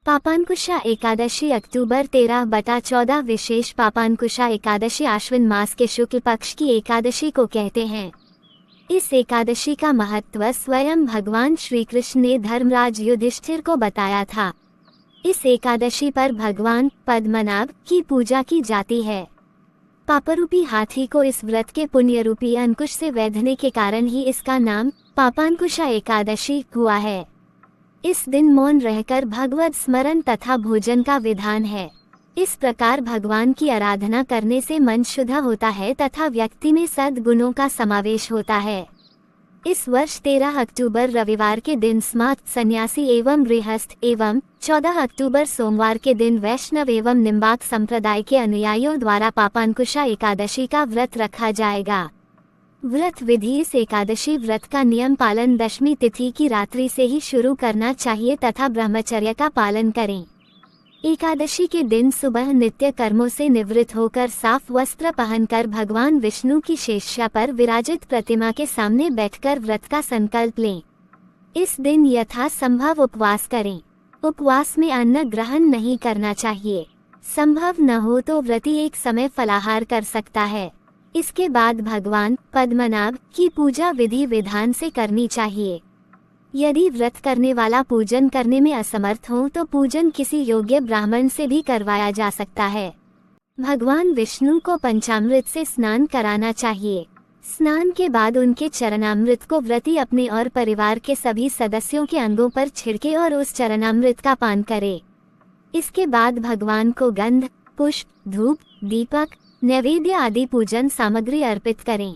पापांकुशा एकादशी अक्टूबर 13/14 विशेष पापांकुशा एकादशी आश्विन मास के शुक्ल पक्ष की एकादशी को कहते हैं। इस एकादशी का महत्व स्वयं भगवान श्री कृष्ण ने धर्मराज युधिष्ठिर को बताया था। इस एकादशी पर भगवान पद्मनाभ की पूजा की जाती है। पापरूपी हाथी को इस व्रत के पुण्य रूपी अंकुश से वैधने के कारण ही इसका नाम पापांकुशा एकादशी हुआ है। इस दिन मौन रहकर भगवत स्मरण तथा भोजन का विधान है। इस प्रकार भगवान की आराधना करने से मन शुद्ध होता है तथा व्यक्ति में सद्गुणों का समावेश होता है। इस वर्ष 13 अक्टूबर रविवार के दिन स्मार्त सन्यासी एवं गृहस्थ एवं 14 अक्टूबर सोमवार के दिन वैष्णव एवं निम्बाक संप्रदाय के अनुयायियों द्वारा पापांकुशा एकादशी का व्रत रखा जाएगा। व्रत विधि। इस एकादशी व्रत का नियम पालन दशमी तिथि की रात्रि से ही शुरू करना चाहिए तथा ब्रह्मचर्य का पालन करें। एकादशी के दिन सुबह नित्य कर्मों से निवृत्त होकर साफ वस्त्र पहनकर भगवान विष्णु की शेष्या पर विराजित प्रतिमा के सामने बैठकर व्रत का संकल्प लें। इस दिन यथासंभव उपवास करें। उपवास में अन्न ग्रहण नहीं करना चाहिए। संभव न हो तो व्रती एक समय फलाहार कर सकता है। इसके बाद भगवान पद्मनाभ की पूजा विधि विधान से करनी चाहिए। यदि व्रत करने वाला पूजन करने में असमर्थ हो तो पूजन किसी योग्य ब्राह्मण से भी करवाया जा सकता है। भगवान विष्णु को पंचामृत से स्नान कराना चाहिए। स्नान के बाद उनके चरणामृत को व्रती अपने और परिवार के सभी सदस्यों के अंगों पर छिड़के और उस चरणामृत का पान करे। इसके बाद भगवान को गंध, पुष्प, धूप, दीपक, नैवेद्य आदि पूजन सामग्री अर्पित करें।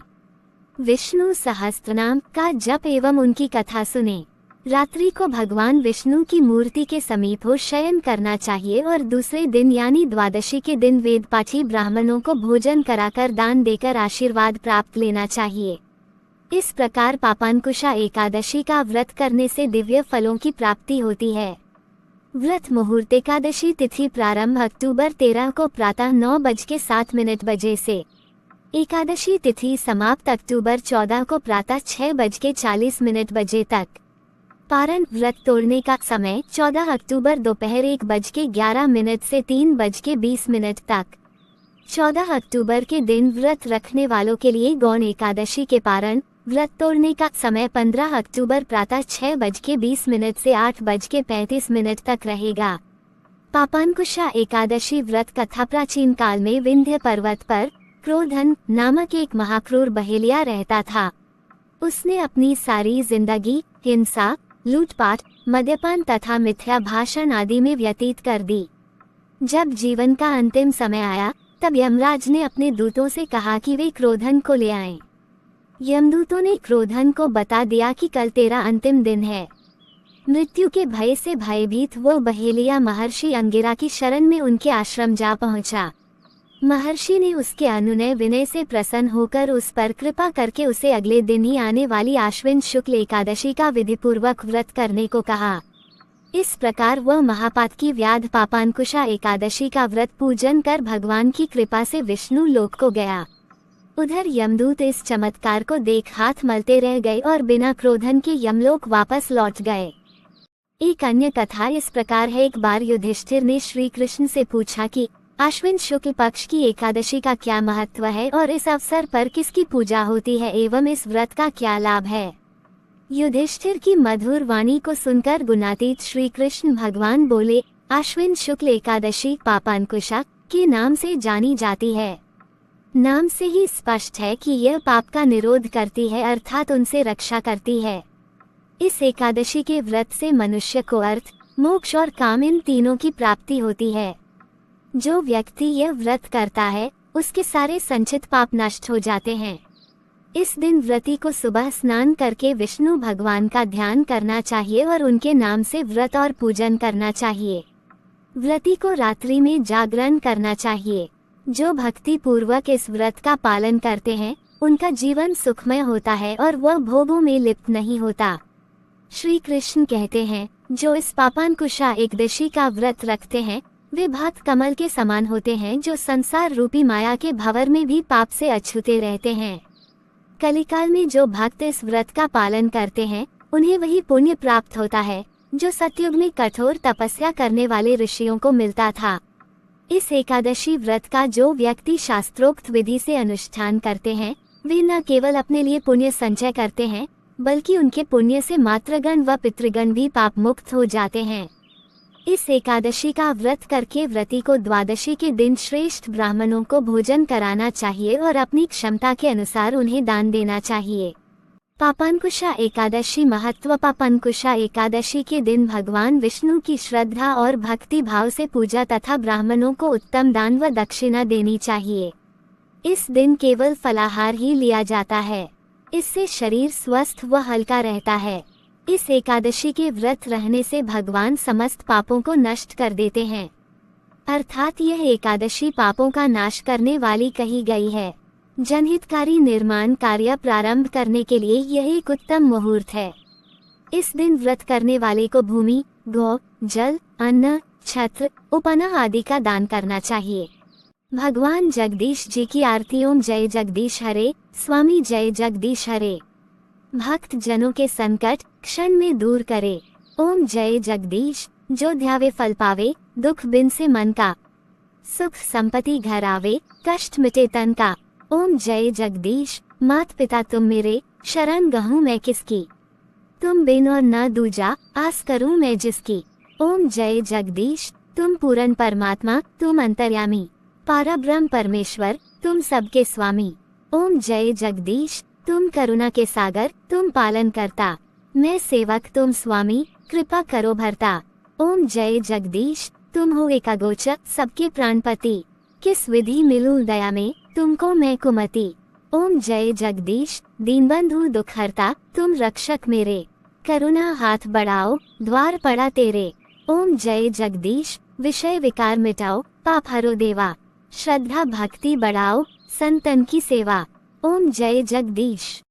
विष्णु सहस्त्रनाम का जप एवं उनकी कथा सुने। रात्रि को भगवान विष्णु की मूर्ति के समीप हो शयन करना चाहिए और दूसरे दिन यानी द्वादशी के दिन वेदपाठी ब्राह्मणों को भोजन कराकर दान देकर आशीर्वाद प्राप्त लेना चाहिए। इस प्रकार पापांकुशा एकादशी का व्रत करने से दिव्य फलों की प्राप्ति होती है। व्रत मुहूर्त। एकादशी तिथि प्रारंभ अक्टूबर 13 को प्रातः 9:07 बजे से। एकादशी तिथि समाप्त अक्टूबर 14 को प्रातः 6:40 बजे तक। पारण। व्रत तोड़ने का समय 14 अक्टूबर दोपहर 1:11 से 3:20 तक। 14 अक्टूबर के दिन व्रत रखने वालों के लिए गौण एकादशी के पारण। व्रत तोड़ने का समय 15 अक्टूबर प्रातः 6:20 से 8:35 तक रहेगा। पापांकुशा एकादशी व्रत कथा। प्राचीन काल में विंध्य पर्वत पर क्रोधन नामक एक महाक्रूर बहेलिया रहता था। उसने अपनी सारी जिंदगी हिंसा, लूटपाट, मद्यपान तथा मिथ्या भाषण आदि में व्यतीत कर दी। जब जीवन का अंतिम समय आया तब यमराज ने अपने दूतों से कहा कि वे क्रोधन को ले आएं। यमदूतों ने क्रोधन को बता दिया कि कल तेरा अंतिम दिन है। मृत्यु के भय से भयभीत वो बहेलिया महर्षि अंगिरा की शरण में उनके आश्रम जा पहुंचा। महर्षि ने उसके अनुनय विनय से प्रसन्न होकर उस पर कृपा करके उसे अगले दिन ही आने वाली आश्विन शुक्ल एकादशी का विधिपूर्वक व्रत करने को कहा। इस प्रकार वह महापातकी व्याध पापांकुशा एकादशी का व्रत पूजन कर भगवान की कृपा से विष्णु लोक को गया। उधर यमदूत इस चमत्कार को देख हाथ मलते रह गए और बिना क्रोधन के यमलोक वापस लौट गए। एक अन्य कथा इस प्रकार है। एक बार युधिष्ठिर ने श्री कृष्ण से पूछा कि आश्विन शुक्ल पक्ष की एकादशी का क्या महत्व है और इस अवसर पर किसकी पूजा होती है एवं इस व्रत का क्या लाभ है। युधिष्ठिर की मधुर वाणी को सुनकर गुणातीत श्री कृष्ण भगवान बोले, आश्विन शुक्ल एकादशी पापांकुशा के नाम से जानी जाती है। नाम से ही स्पष्ट है कि यह पाप का निरोध करती है अर्थात उनसे रक्षा करती है। इस एकादशी के व्रत से मनुष्य को अर्थ, मोक्ष और काम इन तीनों की प्राप्ति होती है। जो व्यक्ति यह व्रत करता है उसके सारे संचित पाप नष्ट हो जाते हैं। इस दिन व्रती को सुबह स्नान करके विष्णु भगवान का ध्यान करना चाहिए और उनके नाम से व्रत और पूजन करना चाहिए। व्रती को रात्रि में जागरण करना चाहिए। जो भक्ति पूर्वक इस व्रत का पालन करते हैं उनका जीवन सुखमय होता है और वह भोगों में लिप्त नहीं होता। श्री कृष्ण कहते हैं, जो इस पापांकुशा एकादशी का व्रत रखते हैं वे भात कमल के समान होते हैं जो संसार रूपी माया के भंवर में भी पाप से अछूते रहते हैं। कलिकाल में जो भक्त इस व्रत का पालन करते हैं उन्हें वही पुण्य प्राप्त होता है जो सतयुग में कठोर तपस्या करने वाले ऋषियों को मिलता था। इस एकादशी व्रत का जो व्यक्ति शास्त्रोक्त विधि से अनुष्ठान करते हैं, वे न केवल अपने लिए पुण्य संचय करते हैं, बल्कि उनके पुण्य से मातृगण व पितृगण भी पाप मुक्त हो जाते हैं। इस एकादशी का व्रत करके व्रती को द्वादशी के दिन श्रेष्ठ ब्राह्मणों को भोजन कराना चाहिए और अपनी क्षमता के अनुसार उन्हें दान देना चाहिए। पापांकुशा एकादशी महत्व। पापांकुशा एकादशी के दिन भगवान विष्णु की श्रद्धा और भक्ति भाव से पूजा तथा ब्राह्मणों को उत्तम दान व दक्षिणा देनी चाहिए। इस दिन केवल फलाहार ही लिया जाता है। इससे शरीर स्वस्थ व हल्का रहता है। इस एकादशी के व्रत रहने से भगवान समस्त पापों को नष्ट कर देते हैं, अर्थात यह एकादशी पापों का नाश करने वाली कही गई है। जनहितकारी निर्माण कार्य प्रारंभ करने के लिए यह एक उत्तम मुहूर्त है। इस दिन व्रत करने वाले को भूमि, गौ, जल, अन्न, छत्र, उपनः आदि का दान करना चाहिए। भगवान जगदीश जी की आरती। ओम जय जगदीश हरे, स्वामी जय जगदीश हरे। भक्त जनों के संकट क्षण में दूर करे। ओम जय जगदीश, जो ध्यावे फल पावे, दुख बिन से मन का। सुख संपत्ति घर आवे, कष्ट मिटे तन का। ओम जय जगदीश, मात पिता तुम मेरे, शरण गहूँ मैं किसकी। तुम बिन और न दूजा, आस करूँ मैं जिसकी। ओम जय जगदीश, तुम पूर्ण परमात्मा, तुम अंतर्यामी, पारब्रह्म परमेश्वर, तुम सबके स्वामी। ओम जय जगदीश, तुम करुणा के सागर, तुम पालन करता। मैं सेवक, तुम स्वामी, कृपा करो भरता। ओम जय जगदीश, तुम हो एकागोचर, सबके प्राणपति। किस विधि मिलूं दया में, तुमको मैं कुमति। ओम जय जगदीश, दीनबंधु दुख हरता, तुम रक्षक मेरे। करुणा हाथ बढ़ाओ, द्वार पड़ा तेरे। ओम जय जगदीश, विषय विकार मिटाओ, पाप हरो देवा। श्रद्धा भक्ति बढ़ाओ, संतन की सेवा। ओम जय जगदीश।